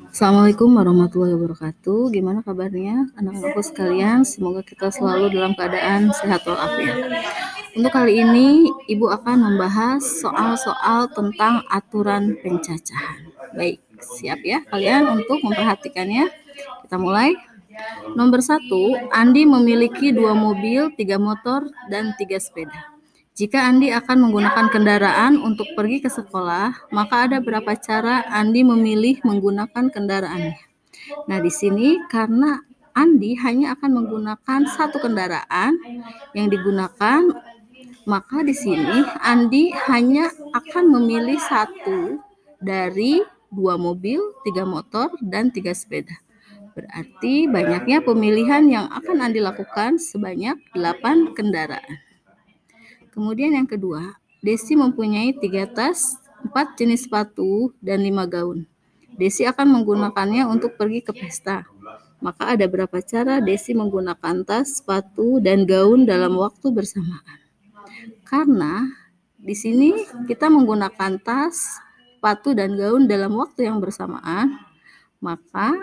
Assalamualaikum warahmatullahi wabarakatuh. Gimana kabarnya anak-anakku sekalian? Semoga kita selalu dalam keadaan sehat walafiat. Untuk kali ini, Ibu akan membahas soal-soal tentang aturan pencacahan. Baik, siap ya kalian untuk memperhatikannya? Kita mulai. Nomor 1, Andi memiliki 2 mobil, 3 motor, dan 3 sepeda. Jika Andi akan menggunakan kendaraan untuk pergi ke sekolah, maka ada berapa cara Andi memilih menggunakan kendaraannya. Nah, di sini karena Andi hanya akan menggunakan satu kendaraan yang digunakan, maka di sini Andi hanya akan memilih satu dari 2 mobil, 3 motor, dan 3 sepeda. Berarti banyaknya pemilihan yang akan Andi lakukan sebanyak 8 kendaraan. Kemudian yang kedua, Desi mempunyai 3 tas, 4 jenis sepatu, dan 5 gaun. Desi akan menggunakannya untuk pergi ke pesta. Maka ada berapa cara Desi menggunakan tas, sepatu, dan gaun dalam waktu bersamaan? Karena di sini kita menggunakan tas, sepatu, dan gaun dalam waktu yang bersamaan, maka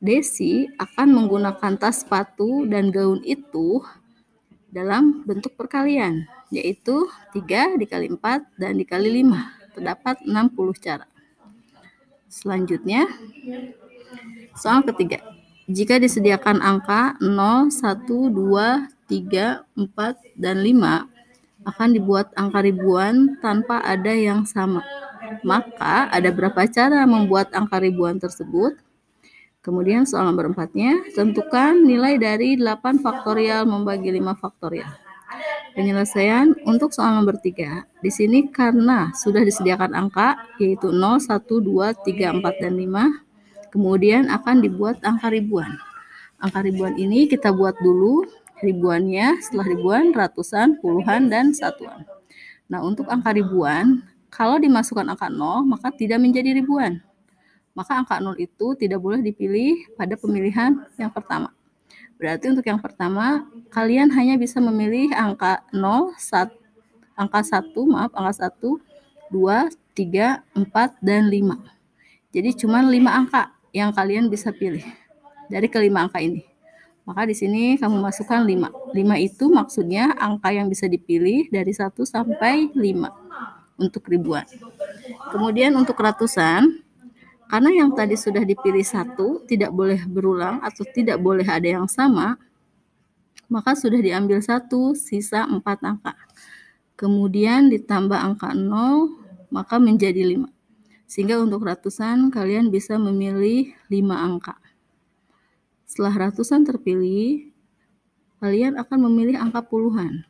Desi akan menggunakan tas, sepatu, dan gaun itu dalam bentuk perkalian, yaitu 3 dikali 4 dan dikali 5. Terdapat 60 cara. Selanjutnya, soal ketiga. Jika disediakan angka 0, 1, 2, 3, 4, dan 5, akan dibuat angka ribuan tanpa ada yang sama. Maka ada berapa cara membuat angka ribuan tersebut? Kemudian soal nomor 4-nya, tentukan nilai dari 8 faktorial membagi 5 faktorial. Penyelesaian untuk soal nomor 3. Di sini karena sudah disediakan angka, yaitu 0, 1, 2, 3, 4, dan 5, kemudian akan dibuat angka ribuan. Angka ribuan ini kita buat dulu ribuannya, setelah ribuan, ratusan, puluhan, dan satuan. Nah, untuk angka ribuan, kalau dimasukkan angka 0, maka tidak menjadi ribuan. Maka angka 0 itu tidak boleh dipilih pada pemilihan yang pertama. Berarti untuk yang pertama, kalian hanya bisa memilih angka 0, angka 1, angka 1, 2, 3, 4, dan 5. Jadi cuma 5 angka yang kalian bisa pilih dari kelima angka ini. Maka di sini kamu masukkan 5. 5 itu maksudnya angka yang bisa dipilih dari 1 sampai 5 untuk ribuan. Kemudian untuk ratusan, karena yang tadi sudah dipilih 1 tidak boleh berulang atau tidak boleh ada yang sama, maka sudah diambil 1, sisa 4 angka. Kemudian ditambah angka 0, maka menjadi 5. Sehingga untuk ratusan kalian bisa memilih 5 angka. Setelah ratusan terpilih, kalian akan memilih angka puluhan.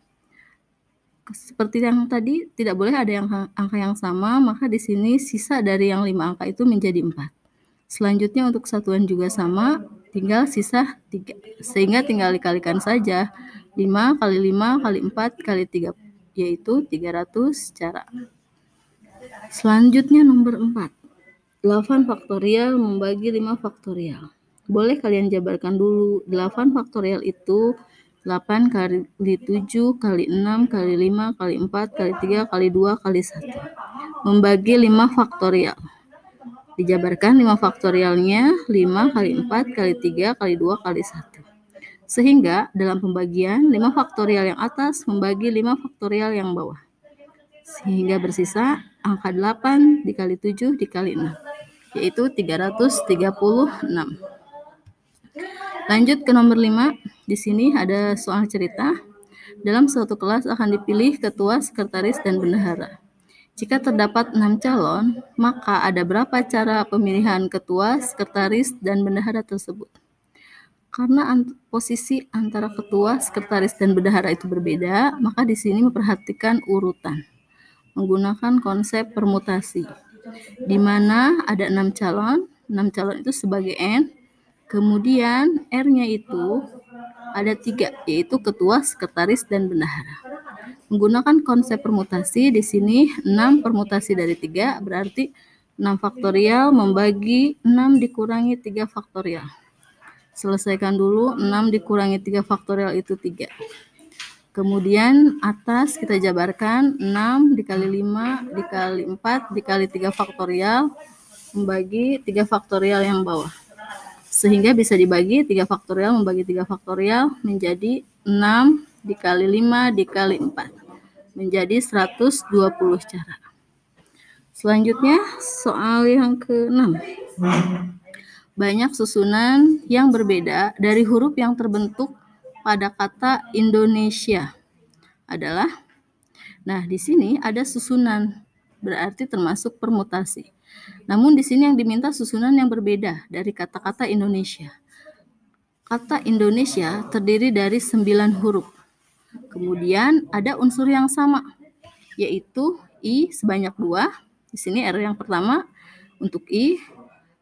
Seperti yang tadi, tidak boleh ada angka yang sama, maka di sini sisa dari yang 5 angka itu menjadi 4. Selanjutnya untuk satuan juga sama, tinggal sisa 3. Sehingga tinggal dikalikan saja. 5 kali 5 kali 4 kali 3, yaitu 300 cara. Selanjutnya nomor 4. 8 faktorial membagi 5 faktorial. Boleh kalian jabarkan dulu. 8 faktorial itu 8 kali 7 kali 6 kali 5 kali 4 kali 3 kali 2 kali 1. Membagi 5 faktorial. Dijabarkan 5 faktorialnya 5 kali 4 kali 3 kali 2 kali 1. Sehingga dalam pembagian 5 faktorial yang atas membagi 5 faktorial yang bawah. Sehingga bersisa angka 8 dikali 7 dikali 6, yaitu 336. Lanjut ke nomor 5. Di sini ada soal cerita. Dalam suatu kelas akan dipilih ketua, sekretaris, dan bendahara. Jika terdapat 6 calon, maka ada berapa cara pemilihan ketua, sekretaris, dan bendahara tersebut? Karena posisi antara ketua, sekretaris, dan bendahara itu berbeda, maka di sini memperhatikan urutan menggunakan konsep permutasi, di mana ada 6 calon. 6 calon itu sebagai N, kemudian R-nya itu ada 3, yaitu ketua, sekretaris, dan bendahara. Menggunakan konsep permutasi, di sini 6 permutasi dari 3, berarti 6 faktorial membagi 6 dikurangi 3 faktorial. Selesaikan dulu, 6 dikurangi 3 faktorial itu 3. Kemudian atas kita jabarkan 6 dikali 5 dikali 4 dikali 3 faktorial membagi 3 faktorial yang bawah. Sehingga bisa dibagi 3 faktorial membagi 3 faktorial menjadi 6 dikali 5 dikali 4. Menjadi 120 cara. Selanjutnya soal yang ke-6. Banyak susunan yang berbeda dari huruf yang terbentuk pada kata Indonesia adalah, nah di sini ada susunan, berarti termasuk permutasi. Namun di sini yang diminta susunan yang berbeda dari kata-kata Indonesia. Kata Indonesia terdiri dari 9 huruf. Kemudian ada unsur yang sama, yaitu I sebanyak 2. Di sini R yang pertama untuk I,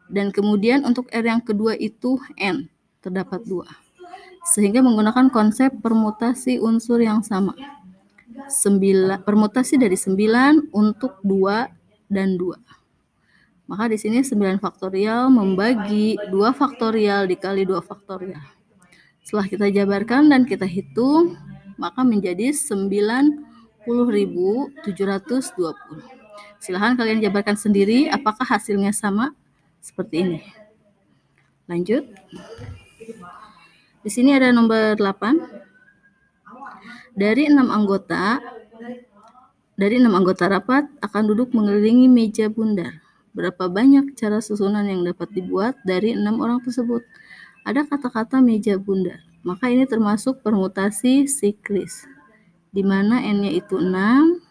dan kemudian untuk R yang kedua itu N, terdapat 2. Sehingga menggunakan konsep permutasi unsur yang sama. Permutasi dari 9 untuk 2 dan 2. Maka di sini 9 faktorial membagi 2 faktorial dikali 2 faktorial. Setelah kita jabarkan dan kita hitung, maka menjadi 90.720. Silahkan kalian jabarkan sendiri apakah hasilnya sama seperti ini. Lanjut. Di sini ada nomor 8. Dari 6 anggota rapat akan duduk mengelilingi meja bundar. Berapa banyak cara susunan yang dapat dibuat dari 6 orang tersebut? Ada kata-kata meja bundar. Maka ini termasuk permutasi siklis. Di mana N-nya itu 6.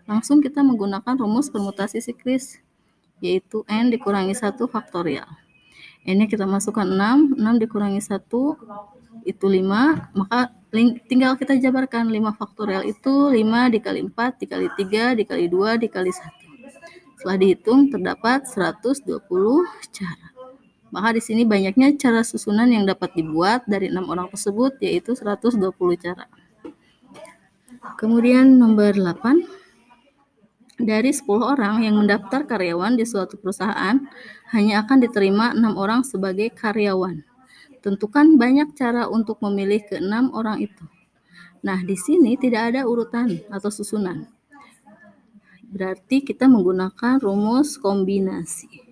Langsung kita menggunakan rumus permutasi siklis, yaitu N dikurangi 1 faktorial. N-nya kita masukkan 6. 6 dikurangi 1 itu 5. Maka tinggal kita jabarkan 5 faktorial itu 5 dikali 4 dikali 3 dikali 2 dikali 1. Setelah dihitung terdapat 120 cara. Maka di sini banyaknya cara susunan yang dapat dibuat dari 6 orang tersebut, yaitu 120 cara. Kemudian nomor 8. Dari 10 orang yang mendaftar karyawan di suatu perusahaan, hanya akan diterima 6 orang sebagai karyawan. Tentukan banyak cara untuk memilih ke-6 orang itu. Nah, di sini tidak ada urutan atau susunan. Berarti kita menggunakan rumus kombinasi,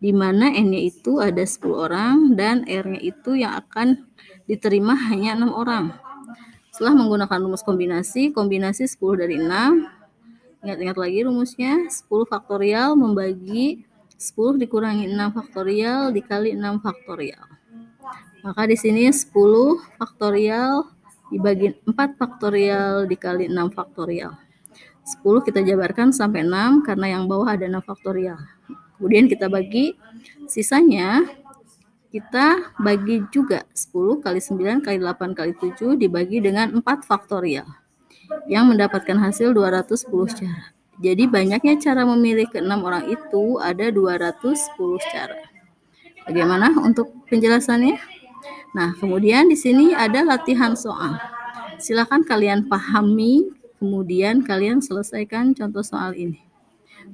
di mana N-nya itu ada 10 orang dan R-nya itu yang akan diterima hanya 6 orang. Setelah menggunakan rumus kombinasi 10 dari 6, ingat-ingat lagi rumusnya, 10 faktorial membagi 10 dikurangi 6 faktorial dikali 6 faktorial. Maka di sini 10 faktorial dibagi 4 faktorial dikali 6 faktorial. 10 kita jabarkan sampai 6 karena yang bawah ada 6 faktorial. Kemudian kita bagi, sisanya kita bagi juga 10 kali 9 kali 8 kali 7 dibagi dengan 4 faktorial. Yang mendapatkan hasil 210 cara. Jadi banyaknya cara memilih ke-6 orang itu ada 210 cara. Bagaimana untuk penjelasannya? Nah, kemudian di sini ada latihan soal. Silakan kalian pahami, kemudian kalian selesaikan contoh soal ini.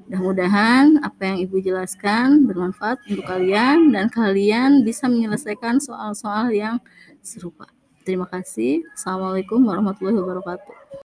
Mudah-mudahan apa yang Ibu jelaskan bermanfaat untuk kalian dan kalian bisa menyelesaikan soal-soal yang serupa. Terima kasih. Assalamualaikum warahmatullahi wabarakatuh.